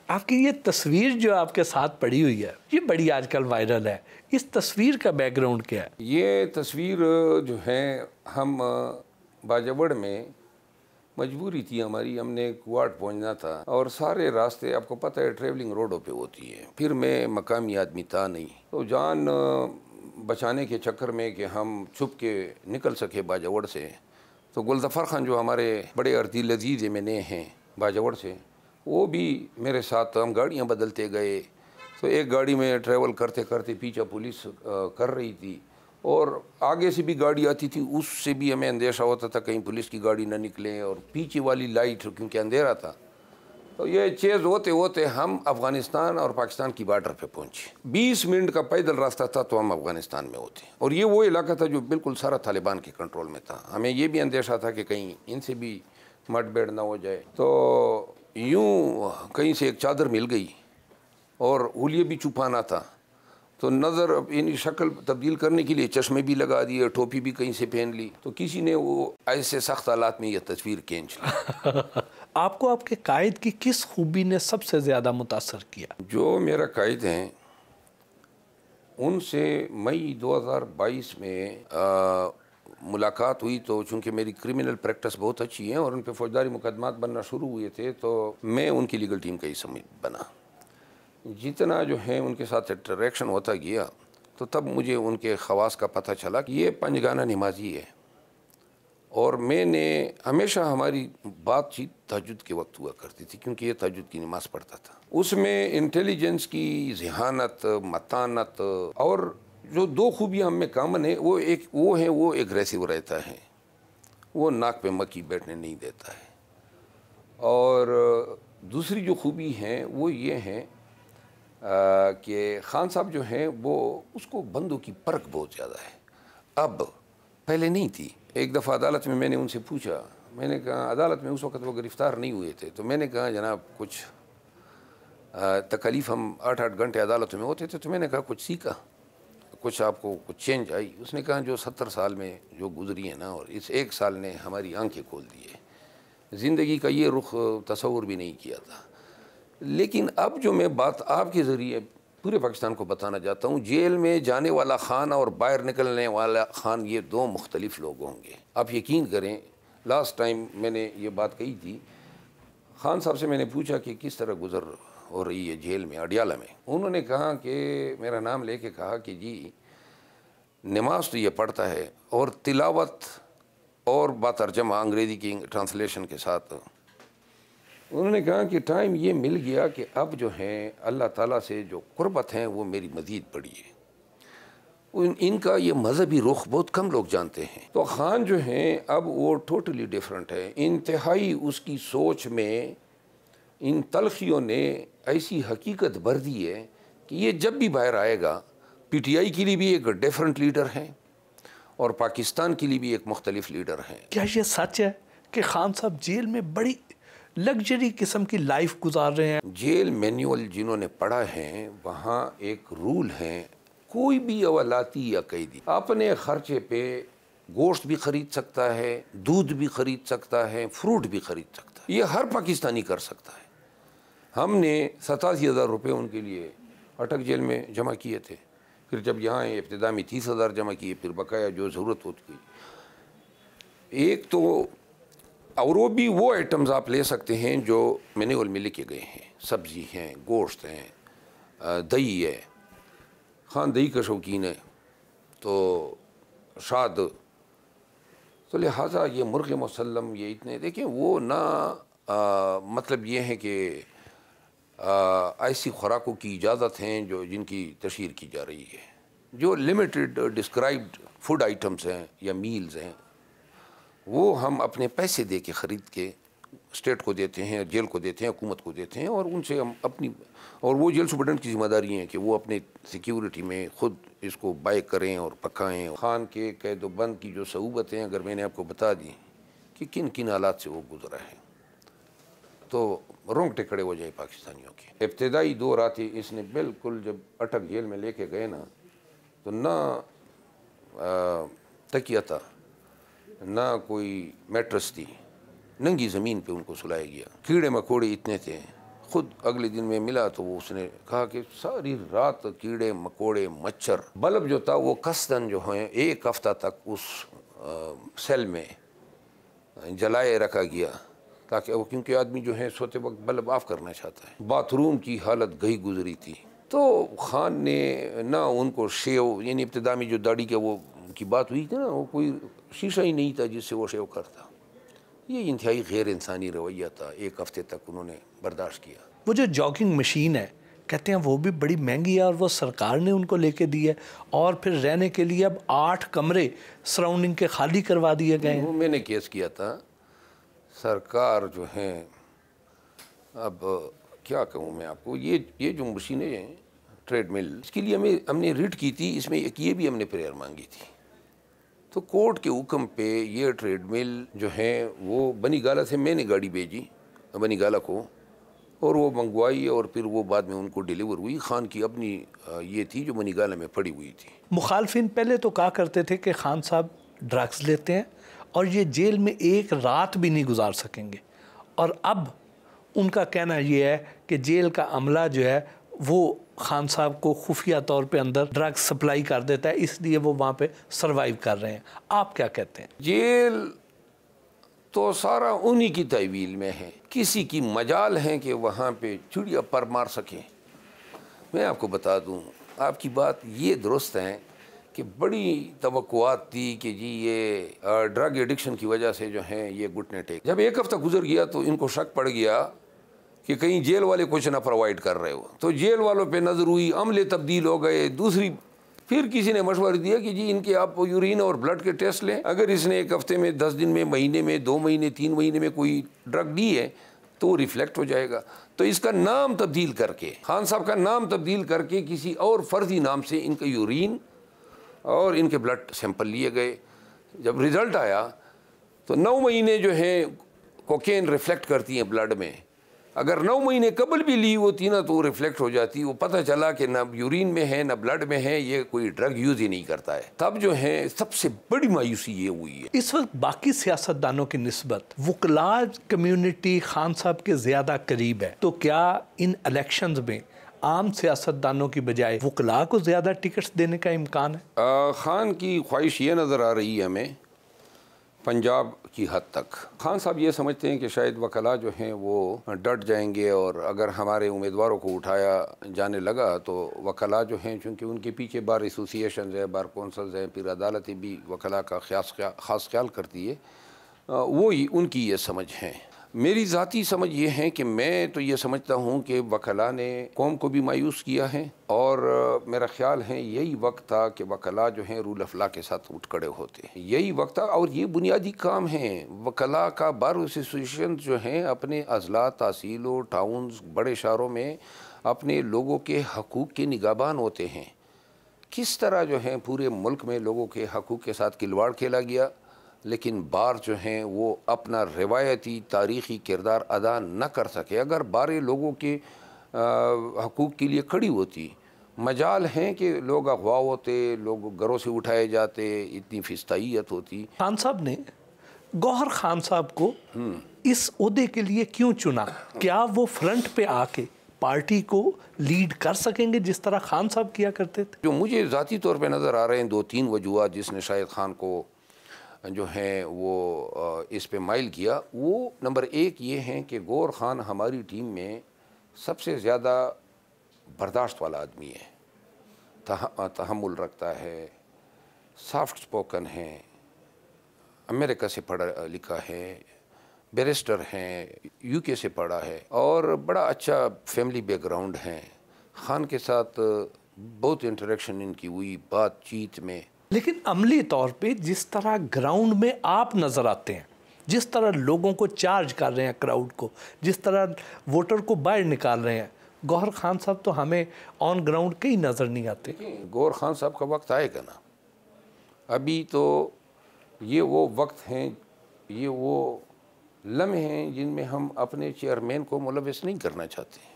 आपकी ये तस्वीर जो आपके साथ पड़ी हुई है, ये बड़ी आजकल वायरल है। इस तस्वीर का बैकग्राउंड क्या है? ये तस्वीर जो है, हम बाजावड़ में मजबूरी थी हमारी, हमने कुआट पहुंचना था और सारे रास्ते आपको पता है ट्रेवलिंग रोडों पे होती है। फिर मैं मकामी आदमी था नहीं, तो जान बचाने के चक्कर में कि हम छुप के निकल सके बाजावड़ से, तो गुलज़फ़र खान जो हमारे बड़े अर्दी लजीज मैंने हैं बाजावड़ से, वो भी मेरे साथ, हम गाड़ियाँ बदलते गए। तो एक गाड़ी में ट्रैवल करते करते पीछे पुलिस कर रही थी और आगे से भी गाड़ी आती थी, उससे भी हमें अंदेशा होता था कहीं पुलिस की गाड़ी ना निकले, और पीछे वाली लाइट क्योंकि अंधेरा था। तो ये चेज़ होते होते हम अफ़गानिस्तान और पाकिस्तान की बॉर्डर पे पहुंचे। 20 मिनट का पैदल रास्ता था तो हम अफ़गानिस्तान में होते, और ये वो इलाका था जो बिल्कुल सारा तालिबान के कंट्रोल में था। हमें ये भी अंदेशा था कि कहीं इनसे भी मुठभेड़ ना हो जाए। तो यूँ कहीं से एक चादर मिल गई और हुलिये भी छुपाना था, तो नज़र इन शक्ल तब्दील करने के लिए चश्मे भी लगा दिए, टोपी भी कहीं से पहन ली, तो किसी ने वो ऐसे सख्त हालात में यह तस्वीर खींच ली। आपको आपके कायद की किस खूबी ने सबसे ज़्यादा मुतासर किया? जो मेरा कायद हैं, उनसे मई 2022 में मुलाकात हुई, तो चूँकि मेरी क्रिमिनल प्रैक्टिस बहुत अच्छी है और उन पर फौजदारी मुकदमात बनना शुरू हुए थे, तो मैं उनकी लीगल टीम का हिस्सा बना। जितना जो है उनके साथ इंटरेक्शन होता गया, तो तब मुझे उनके ख़वास का पता चला कि ये पंजगाना नमाजी है। और मैंने हमेशा हमारी बातचीत तहज्जुद के वक्त हुआ करती थी, क्योंकि ये तहज्जुद की नमाज़ पढ़ता था। उसमें इंटेलिजेंस की ज़हानत, मतानत, और जो दो खूबियाँ हम में कामन है, वो एग्रेसिव रहता है, वो नाक पे मक्खी बैठने नहीं देता है। और दूसरी जो खूबी हैं वो ये हैं कि खान साहब जो हैं वो, उसको बंदों की परख बहुत ज़्यादा है। अब पहले नहीं थी। एक दफ़ा अदालत में मैंने उनसे पूछा, मैंने कहा, अदालत में उस वक्त वो गिरफ़्तार नहीं हुए थे, तो मैंने कहा जनाब कुछ तकलीफ़, हम 8-8 घंटे अदालत में होते थे, तो मैंने कहा कुछ सीखा, कुछ आपको कुछ चेंज आई? उसने कहा जो 70 साल में जो गुजरी है ना, और इस 1 साल ने हमारी आंखें खोल दी है, ज़िंदगी का ये रुख तसव्वुर भी नहीं किया था। लेकिन अब जो मैं बात आपके ज़रिए पूरे पाकिस्तान को बताना चाहता हूँ, जेल में जाने वाला खान और बाहर निकलने वाला खान, ये दो मुख्तलिफ लोग होंगे। आप यकीन करें, लास्ट टाइम मैंने ये बात कही थी, खान साहब से मैंने पूछा कि किस तरह गुजर हो रही है जेल में, अडियाला में। उन्होंने कहा कि मेरा नाम लेके कहा कि जी नमाज तो ये पढ़ता है, और तिलावत और बातर्जमा अंग्रेज़ी की ट्रांसलेशन के साथ। उन्होंने कहा कि टाइम ये मिल गया कि अब जो है अल्लाह ताला से जो कुर्बत हैं वो मेरी मज़ीद बढ़ी है। इनका ये मज़हबी रुख बहुत कम लोग जानते हैं। तो ख़ान जो हैं अब वो टोटली डिफरेंट है। इंतहाई उसकी सोच में इन तलखियों ने ऐसी हकीकत भर दी है कि ये जब भी बाहर आएगा, PTI के लिए भी एक डिफरेंट लीडर है और पाकिस्तान के लिए भी एक मुख्तलिफ लीडर है। क्या ये सच है कि खान साहब जेल में बड़ी लग्जरी किस्म की लाइफ गुजार रहे हैं? जेल मैनुअल जिन्होंने पढ़ा है, वहाँ एक रूल है, कोई भी अवलाती या कैदी अपने खर्चे पे गोश्त भी खरीद सकता है, दूध भी खरीद सकता है, फ्रूट भी खरीद सकता है। ये हर पाकिस्तानी कर सकता है। हमने 87,000 रुपये उनके लिए अटक जेल में जमा किए थे। फिर जब यहाँ इब्तिदा में 30,000 जमा किए, फिर बकाया जो ज़रूरत होती एक तो, और वो भी वो आइटम्स आप ले सकते हैं जो मैनुअल में लिखे गए हैं। सब्ज़ी हैं, गोश्त हैं, दही है, खान दही का शौकीन है, तो शाद, तो लिहाजा ये मुर्ग़ मुसल्लम, ये इतने देखें वो ना मतलब ये है कि ऐसी खुराकों की इजाज़त हैं जो जिनकी तशहीर की जा रही है, जो लिमिटेड डिस्क्राइब्ड फूड आइटम्स हैं या मील्स हैं, वो हम अपने पैसे दे के ख़रीद के स्टेट को देते हैं, जेल को देते हैं, हुकूमत को देते हैं, और उनसे हम अपनी, और वो जेल सुपरडेंट की ज़िम्मेदारी है कि वो अपने सिक्योरिटी में ख़ुद इसको बाय करें और पकाएं। ख़ान के कैदोबंद की जो सऊबतें अगर मैंने आपको बता दी कि किन किन हालात से वो गुजरा है, तो रोंगटे खड़े हो जाए पाकिस्तानियों के। इब्तिदाई 2 रातें इसने बिल्कुल जब अटक जेल में लेके गए ना, तो ना तकिया था, ना कोई मैट्रेस थी, नंगी ज़मीन पे उनको सुलाया गया। कीड़े मकोड़े इतने थे, खुद अगले दिन में मिला तो वो उसने कहा कि सारी रात कीड़े मकोड़े मच्छर, बल्ब जो था वो कसदन जो है 1 हफ्ता तक उस सेल में जलाए रखा गया, ताकि वो, क्योंकि आदमी जो है सोते वक्त बल्ब ऑफ करना चाहता है। बाथरूम की हालत गई गुजरी थी। तो खान ने ना उनको शेव, यानी इब्तिदा में जो दाढ़ी के वो की बात हुई थी ना, वो कोई शीशा ही नहीं था जिससे वो शेव करता। ये इंतहाई गैर इंसानी रवैया था। 1 हफ्ते तक उन्होंने बर्दाश्त किया। वो जो जॉगिंग मशीन है कहते हैं वो भी बड़ी महंगी है और वो सरकार ने उनको लेके दी है, और फिर रहने के लिए अब 8 कमरे सराउंडिंग के खाली करवा दिए गए हैं। मैंने केस किया था। सरकार जो है, अब क्या कहूँ मैं आपको, ये जो मशीनें हैं ट्रेडमिल, इसके लिए हमने रिट की थी। इसमें एक ये भी हमने प्रेयर मांगी थी। तो कोर्ट के हुक्म पे ये ट्रेडमिल जो है वो बनी गाला से मैंने गाड़ी भेजी बनी गाला को, और वो मंगवाई, और फिर वो बाद में उनको डिलीवर हुई। खान की अपनी ये थी जो बनी गाला में पड़ी हुई थी। मुखालफिन पहले तो कहा करते थे कि खान साहब ड्रग्स लेते हैं और ये जेल में 1 रात भी नहीं गुजार सकेंगे, और अब उनका कहना ये है कि जेल का अमला जो है वो खान साहब को खुफिया तौर पे अंदर ड्रग्स सप्लाई कर देता है, इसलिए वो वहाँ पे सरवाइव कर रहे हैं। आप क्या कहते हैं? जेल तो सारा उन्हीं की तहवील में है। किसी की मजाल है कि वहाँ पे चिड़िया पर मार सकें। मैं आपको बता दूँ, आपकी बात ये दुरुस्त है कि बड़ी तवक्कुआत थी कि जी ये ड्रग एडिक्शन की वजह से जो है ये घुटने टेक। जब 1 हफ्ता गुजर गया तो इनको शक पड़ गया कि कहीं जेल वाले कुछ ना प्रोवाइड कर रहे हो, तो जेल वालों पे नज़र हुई, अमले तब्दील हो गए। दूसरी फिर किसी ने मशवरा दिया कि जी इनके आप यूरिन और ब्लड के टेस्ट लें, अगर इसने 1 हफ्ते में, 10 दिन में, महीने में, 2 महीने, 3 महीने में कोई ड्रग दी है तो वो रिफ्लेक्ट हो जाएगा। तो इसका नाम तब्दील करके, खान साहब का नाम तब्दील करके किसी और फर्जी नाम से इनका यूरिन और इनके ब्लड सैंपल लिए गए। जब रिज़ल्ट आया तो 9 महीने जो है कोकेन रिफ्लेक्ट करती हैं ब्लड में। अगर 9 महीने कबल भी ली होती ना तो वो रिफ्लेक्ट हो जाती। वो पता चला कि ना यूरिन में है ना ब्लड में है, ये कोई ड्रग यूज़ ही नहीं करता है। तब जो है सबसे बड़ी मायूसी ये हुई है। इस वक्त बाकी सियासतदानों की निस्बत वकला कम्युनिटी खान साहब के ज़्यादा करीब है, तो क्या इन इलेक्शंस में आम सियासतदानों की बजाय वकला को ज़्यादा टिकट्स देने का इम्कान है? खान की ख्वाहिश ये नज़र आ रही है हमें पंजाब की हद तक। खान साहब ये समझते हैं कि शायद वकला जो हैं वो डट जाएंगे, और अगर हमारे उम्मीदवारों को उठाया जाने लगा तो वकला जो हैं, चूँकि उनके पीछे बार एसोसिएशन है, बार कौंसल्स हैं, फिर अदालतें भी वकला का ख़ास ख्याल करती है, वो ही उनकी ये समझ है। मेरी ज़ाती समझ ये है कि मैं तो ये समझता हूँ कि वकला ने कौम को भी मायूस किया है, और मेरा ख्याल है यही वक्त था कि वकला जो हैं रूल ऑफ लॉ के साथ उठ खड़े होते। यही वक्त था, और ये बुनियादी काम है वकला का। बार एसोसिएशन जो हैं अपने अजला, तहसीलों, टाउन्स, बड़े शहरों में अपने लोगों के हकूक़ के निगाहबान होते हैं। किस तरह जो है पूरे मुल्क में लोगों के हकूक़ के साथ खिलवाड़ खेला गया, लेकिन बार जो हैं वो अपना रिवायती तारीख़ी किरदार अदा न कर सके। अगर बारें लोगों के हकूक़ के लिए खड़ी होती, मजाल हैं कि लोग अगवा होते, लोग घरों से उठाए जाते, इतनी फिस्ताइत होती। खान साहब ने गौहर खान साहब को इस ओहदे के लिए क्यों चुना? क्या वो फ्रंट पे आके पार्टी को लीड कर सकेंगे जिस तरह खान साहब किया करते थे? जो मुझे ज़ाती तौर पे नज़र आ रहे हैं 2-3 वजूहात जिसने शायद खान को जो है वो इस पे माइल किया, वो नंबर 1 ये हैं कि गौहर खान हमारी टीम में सबसे ज़्यादा बर्दाश्त वाला आदमी है, तहम्मुल रखता है, सॉफ्ट स्पोकन है, अमेरिका से पढ़ा लिखा है, बैरिस्टर हैं, यूके से पढ़ा है, और बड़ा अच्छा फैमिली बैकग्राउंड है। खान के साथ बहुत इंटरेक्शन इनकी हुई बातचीत में। लेकिन अमली तौर पे जिस तरह ग्राउंड में आप नज़र आते हैं, जिस तरह लोगों को चार्ज कर रहे हैं, क्राउड को, जिस तरह वोटर को बाहर निकाल रहे हैं, गौहर खान साहब तो हमें ऑन ग्राउंड कहीं नज़र नहीं आते। गौहर खान साहब का वक्त आएगा ना, अभी तो ये वो वक्त हैं, ये वो लम्हे हैं जिनमें हम अपने चेयरमैन को मुलविस नहीं करना चाहते।